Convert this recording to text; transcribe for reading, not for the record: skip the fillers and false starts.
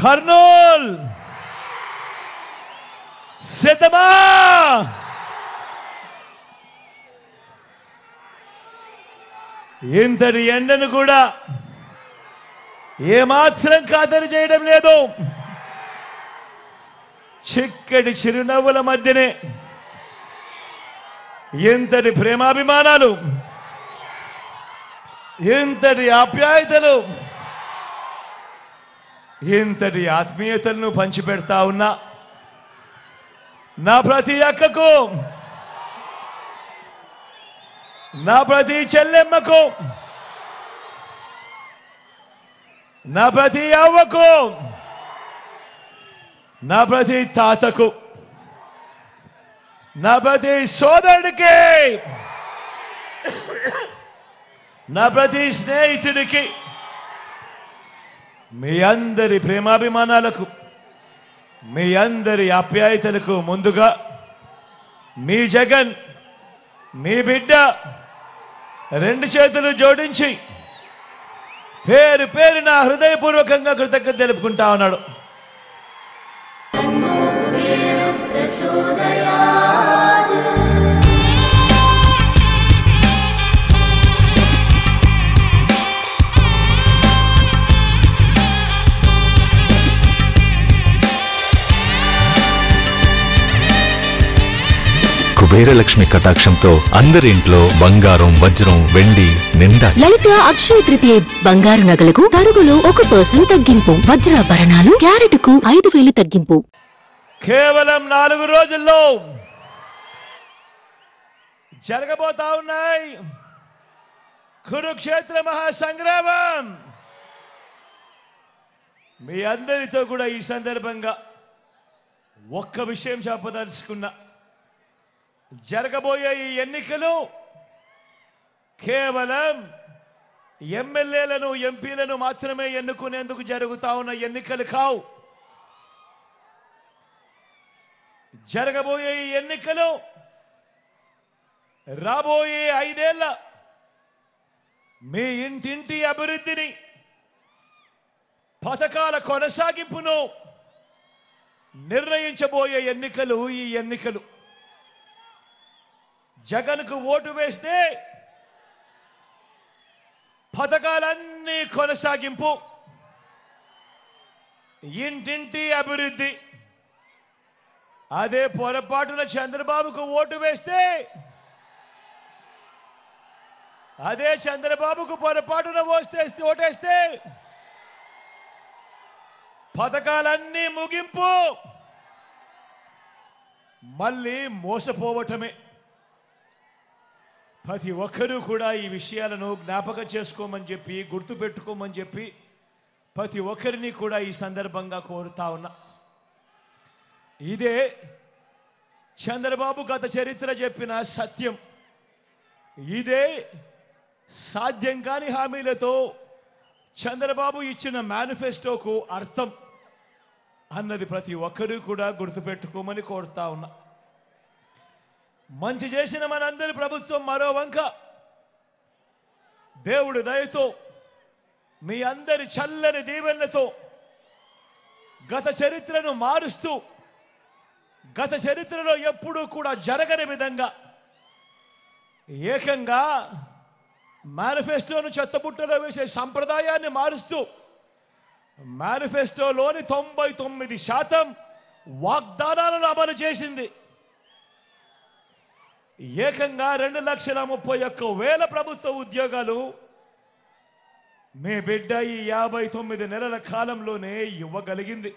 కర్నూల్ సిద్ధమా? ఇంతటి ఎండను కూడా ఏమాత్రం ఖాతరు చేయడం లేదు. చిక్కటి చిరునవ్వుల మధ్యనే ఎంతటి ప్రేమాభిమానాలు, ఎంతటి ఆప్యాయతలు, ఎంతటి ఆత్మీయతలను పంచిపెడతా ఉన్నా నా ప్రతి అక్కకు, నా ప్రతి చెల్లెమ్మకు, నా ప్రతి అవ్వకు, నా ప్రతి తాతకు, నా ప్రతి సోదరుడికి, నా ప్రతి స్నేహితుడికి, మీ అందరి ప్రేమాభిమానాలకు, మీ అందరి ఆప్యాయతలకు ముందుగా మీ జగన్, మీ బిడ్డ రెండు చేతులు జోడించి పేరు పేరున హృదయపూర్వకంగా కృతజ్ఞత తెలుపుకుంటా ఉన్నాడు. కుబేరలక్ష్మి కటాక్షంతో అందరి ఇంట్లో బంగారం, వజ్రం, వెండి నిండా. లలిత అక్షయ తృతీయ బంగారు నగలకు తరుగులో 1% తగ్గింపు. వజ్రాభరణాలు క్యారెట్కు 5,000 తగ్గింపు. కేవలం 4 రోజుల్లో జరగబోతా ఉన్నాయి కురుక్షేత్ర మహాసంగ్రామం. మీ అందరితో కూడా ఈ సందర్భంగా ఒక్క విషయం చెప్పదలుచుకున్నా. జరగబోయే ఈ ఎన్నికలు కేవలం ఎమ్మెల్యేలను, ఎంపీలను మాత్రమే ఎన్నుకునేందుకు జరుగుతా ఉన్న ఎన్నికలు కావు. జరగబోయే ఈ ఎన్నికలు రాబోయే 5 ఏళ్ల మీ ఇంటింటి అభివృద్ధిని, పథకాల కొనసాగింపును నిర్ణయించబోయే ఎన్నికలు ఈ ఎన్నికలు. జగన్కు ఓటు వేస్తే పథకాలన్నీ కొనసాగింపు, ఇంటింటి అభివృద్ధి. అదే పొరపాటున చంద్రబాబుకు ఓటు వేస్తే, అదే చంద్రబాబుకు పొరపాటున ఓటేస్తే పథకాలన్నీ ముగింపు, మళ్ళీ మోసపోవటమే. ప్రతి ఒక్కరూ కూడా ఈ విషయాలను జ్ఞాపకం చేసుకోమని చెప్పి, గుర్తుపెట్టుకోమని చెప్పి ప్రతి ఒక్కరిని కూడా ఈ సందర్భంగా కోరుతా ఉన్నా. ఇదే చంద్రబాబు గత చరిత్ర చెప్పిన సత్యం. ఇదే సాధ్యం కాని హామీలతో చంద్రబాబు ఇచ్చిన మేనిఫెస్టోకు అర్థం అన్నది ప్రతి ఒక్కరూ కూడా గుర్తుపెట్టుకోమని కోరుతా ఉన్నా. మంచి చేసిన మనందరి ప్రభుత్వం మరో వంక దేవుడి దయతో, మీ అందరి చల్లని దీవెనలతో గత చరిత్రను మారుస్తూ, గత చరిత్రలో ఎప్పుడూ కూడా జరగని విధంగా ఏకంగా మేనిఫెస్టోను చెత్తబుట్టలో వేసే సంప్రదాయాన్ని మారుస్తూ మేనిఫెస్టోలోని 99% వాగ్దానాలను అమలు చేసింది. ఏకంగా 2,31,000 ప్రభుత్వ ఉద్యోగాలు మీ బిడ్డ ఈ 59 నెలల కాలంలోనే ఇవ్వగలిగింది.